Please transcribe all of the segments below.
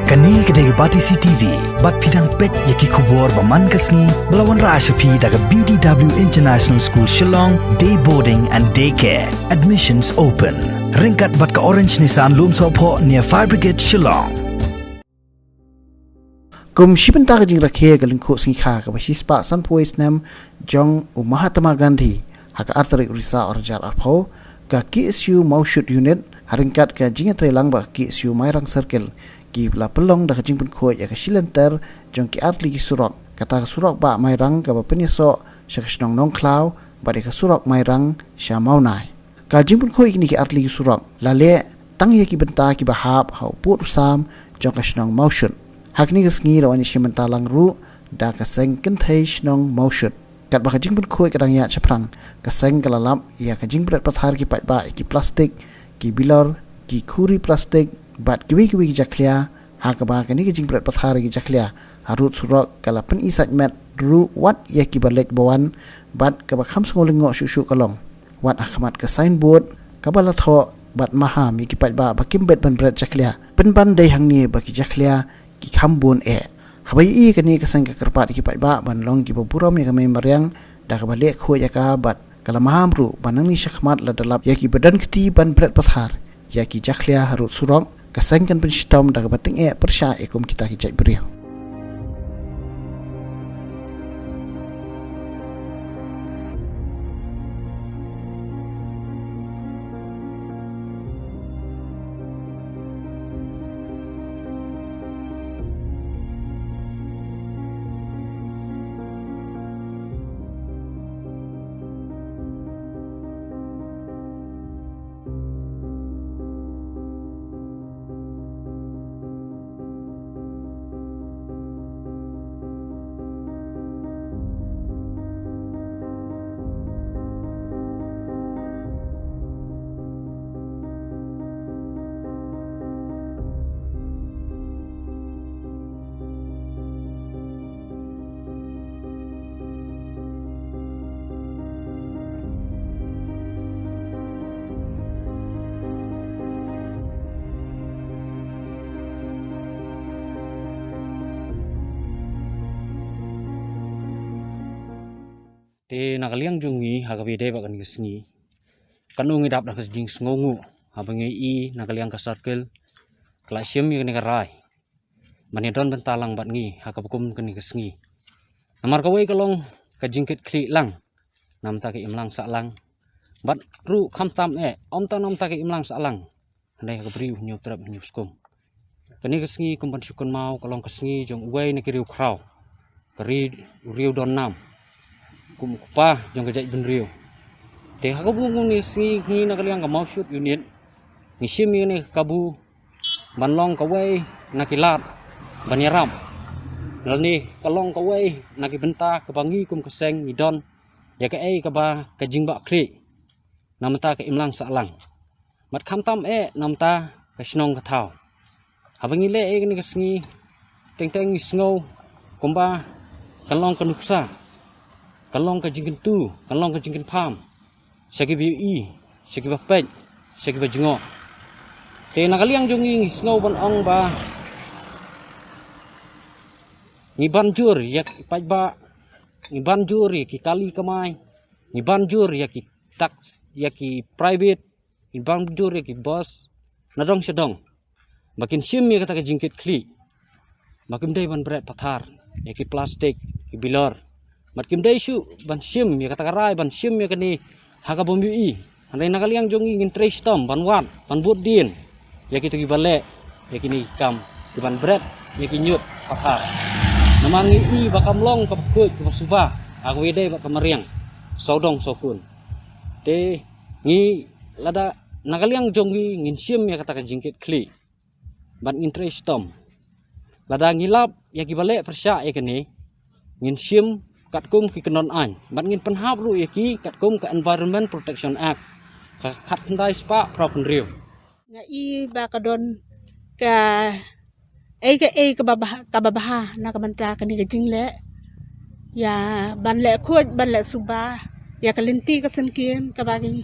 Kani kedai bati CTV, bat pidang pet yaki kubur baman kasni melawan Rashapi daga BDW International School Shillong, day boarding and daycare. Admissions open. Ringkat bat ka Orange Nissan Lum Sopo near Fire Brigade Shillong. Kum shipen ta jing rakhe galin ko singi kha ka basis pa san puis nam jong Mahatma Gandhi haka arteri urisa orjar arpho ka KSU Maushut unit haringkat ka jinga trelang ba KSU Mairang Circle ki la pelong da jing pun khoi ya ka silenter jong ki artli ki surok kata surok ba Mairang ka ba penyeso syakhnong nong klau ba de ka surok Mairang sha maunai ka jing pun khoi ni ki artli ki surok la le tang ye ki benta ki ba hap hau put sam jong ka snong Maushut hakni ka sngi rawani shimenta lang ru da ka seng kenthai snong Maushut kat ba ka jing pun khoi kadang ya chaprang ka seng kalalap ya ka jing pret pathar ki pa ba ki plastik ki bilor ki khuri plastik bat kiwi ki jaklia hakaba kani ki jingpret pathar ki jaklia harut surok kala pen isat met ru wat ya ki balek bawan bat kaba kham sngolengo shushu kalong wat akhmat ka signboard kabala tho bat maha mi ki pat ba bakim bet ban bret jaklia pen ban dai hangni ba ki jaklia ki khambun e habai i kani ka sang ka kerpat ki pat ba ban long ki buram ya ka memariang da ka balek kho ya ka bat kala maham ru banang ni shakhmat la dalap ya ki badan kti ban bret pathar ya ki jaklia harut surok kasangkan penstom daga bating persya ekum kita hijai beriau. Te nakaliang jungi hakabide bakan kesni kanu ngidap dak jing sngongu habangi i nakaliang ka circle klasyem ni karai manidon bentalang bat ngi hakabukum keni kesni namar kawai kalong ka jingkit kli lang nam ta ki imlang saklang bat ru khamtam om ta ki imlang saklang andai hakabri nyu trap nyu skum keni kesni kumpan sukun mau kalong kesni jong uai ni kiriu kraw keri riu don nam kum kupa jong kejai benriu te hakabung ni singi ni nakaliang ka Maushut unit ni simi ni kabu banlong kawai nakilat banyaram dal ni kalong kawai nakibenta kebangi kum keseng idon ya ka kaba kajingba kli namta ka imlang saklang mat khamtam namta ka snong ka thau habangi le ni kesngi teng ni sngo kumba kalong kanuksa kalong ka jingkin tu kalong ka jingkin pam sagi bi sagi bapet sagi bajungo te nakaliang jongi ngisngo ban ong ba ni banjur yak pajba ni banjur ki kali kamai ni banjur ki tax ki private ni banjur ki bos nadong sedong makin sim ya kata ka jingkit kli makin dai ban bret pathar ki plastik ki bilor matkim dai shu ban sim ya kata karai ban sim ya kani haka bombi andai nakaliang jongi ngin trace tom ban wan ban bud din ya kitu gibale ya kini kam di ban bread ya kinyut pakar namangi i bakam long kapkut ke suba aku ide bak kamariang sodong sokun te ngi lada nakaliang jongi ngin sim ya kata ka jingkit kli ban ngin trace tom lada ngilap ya gibale persya ya kani ngin sim katkum ki kenon an ban ngin penhap ru yaki katkum ka Environment Protection Act ka khat ndai spa propen riu nga i ba kadon ka ka babaha na kamanta kani ka jingle ya ban le khoj ban le suba ya kalinti ka senkin ka bagi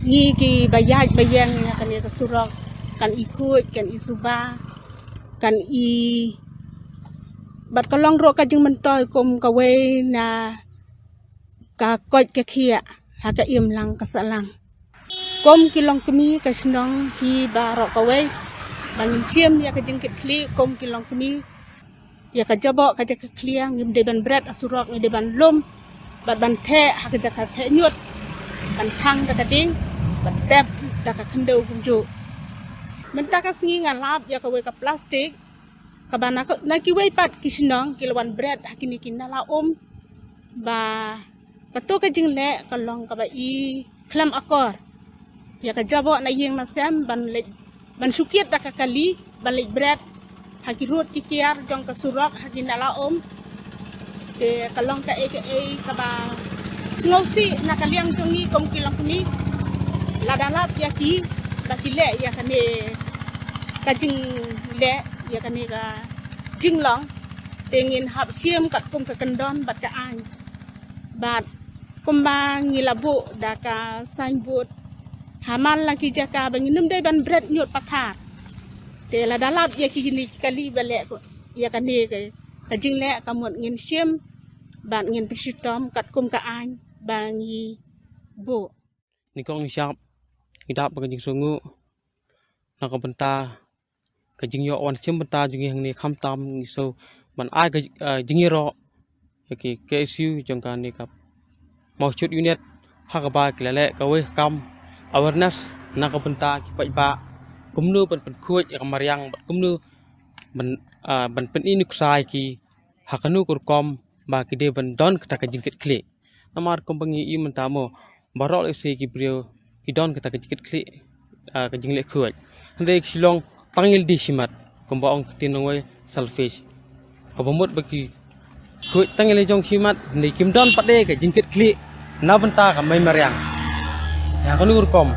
ngi ki bayaj bayang ya kani ka surok kan ikut kan isuba kan bat kalong ro ka jing mentoy kum ka we na ka koj ka khia ha ka im lang ka salang kum kilong kemi ka snong hi ba ro ka we bangin siam ya ka jing kit kli kum kilong kemi ya ka jabo ka jak kliang ngim de ban bread asurok ngi de ban lum bat ban the ha ka jak the nyut ban thang da ka ding bat dep da ka khandeu kunju menta ka singi ngalap ya ka we ka plastik kabana ko na kiway pat kisinong kilawan bread hakini kinala ba kato ka jingle kalong ka ba i klam akor ya ka jabo na yeng na sem ban sukit da ka kali balik bread hakirut kikiar jong ka surak hakinala de kalong ka ka ba ngosi na kaliang tungi kom kilang kuni ladalap ya ki bakile ya kane ka jing le ya kani ka jinglong tengin hap siam kat kum ka kendon bat ka an bat kumbang ngilabu da ka signboard hamal lagi jaka banginum dai ban bread nyot pathar te la dalap ya ki ni kali bale ko ya kani ka jingle ka mot ngin siam bat ngin pisitom kat kum ka an bangi bu ni kong siap idap ka jing sungu na ka benta ka jing yo on chim benta jing hang ni kham tam ni so man ai ka jing ro ki KSU jong ka ni ka mau chut unit ha ka ba ki le ka we kam awareness na ka benta ki ba kumnu ban khuj ka maryang kumnu ban pen ini kusai ki hakanu kur kom ba ki de ban don ka jing ket kle namar kom bangi I mentamo barol se ki brio ki don ka jing kle ka jing le khuj hande silong tangil di simat kumbaong tinongwe selfish kabumut bagi ku tangil jong simat ni kimdon pade ka jingkit kli na benta ka may maryang ya kanur kom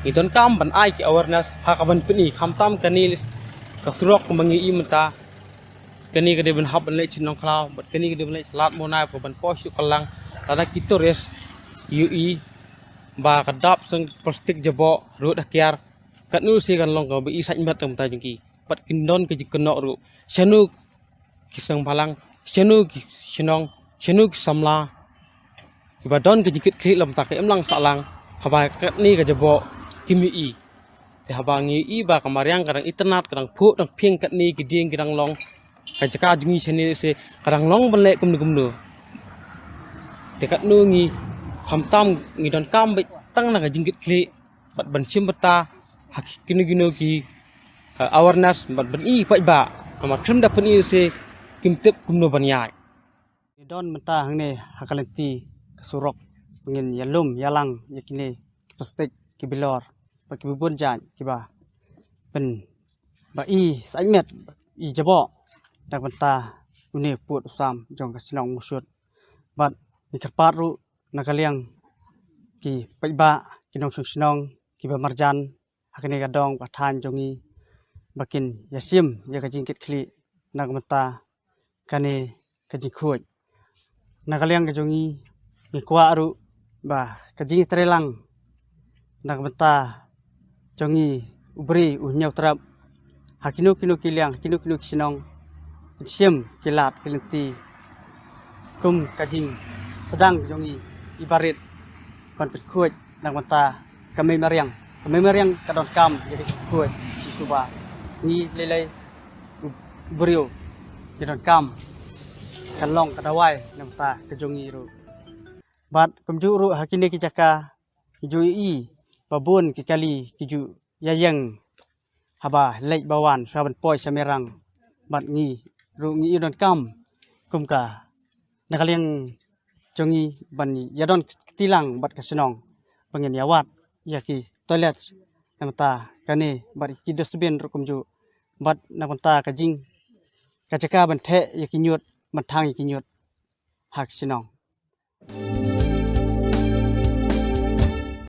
idon kam ban ai ki awareness ha ka ban pini khamtam kanilis ka surok mangi I menta kani ka de ban hab le chinong khlaw bat kani ka de ban le salat monai ko ban posh kalang tada kitores UI ba ka dap seng plastik jabo ro dakyar kat nu si kan long ka bi saj mat tam ta jungki pat kindon ke jikno ru chanu kisang palang chanu ki chinong chanu ki samla ki badon ke jikit kli lam ta ke emlang salang haba kat ni ka jabo kimi I te haba ngi I ba kamaryang kadang internet kadang phu dang phieng kat ni ki ding kadang long ka jaka jungi chani se kadang long ban le kumnu te kat nu ngi khamtam ngi don kam bi tang na ka jingkit kli bat ban chimbata hakini gino ki awareness bat ban I pai ba ama trim da pan I se kimtep kumno ban yai don menta hangne hakalenti surok ngin yalum yalang yakine plastik ki bilor ba ki bubun jan ki ba ben ba I saimet I jabo dak menta une put usam jong kasinong musut bat ni kerpat ru nakaliang ki pai ba kinong sinong ki ba marjan hakene gadong pathan jongi bakin yasim ya kajingkit kli nagmata kane kajing khuj nakaliang ka jongi ngikwa aru ba kajing trelang nagmata jongi ubri unyau trap hakinu kinu kiliang kinu kisinong sim kilat kilenti kum kajing sedang jongi ibarit ban khuj nagmata kami Mariang kadon kam jadi kuat si suba ni lelai brio kadon kam kalong kadawai namta kejongi ru bat kumjuru hakine ki jaka hijui I babun ki kali kiju yayang haba lek bawan saban poi samerang bat ngi ru ngi idon kam kumka nakaliang jongi ban yadon tilang bat kasinong pengen yawat yaki toilet namta kane bari kidosbin rukumju bat namta kajing kajaka ban the yakinyut ban thang yakinyut hak sinong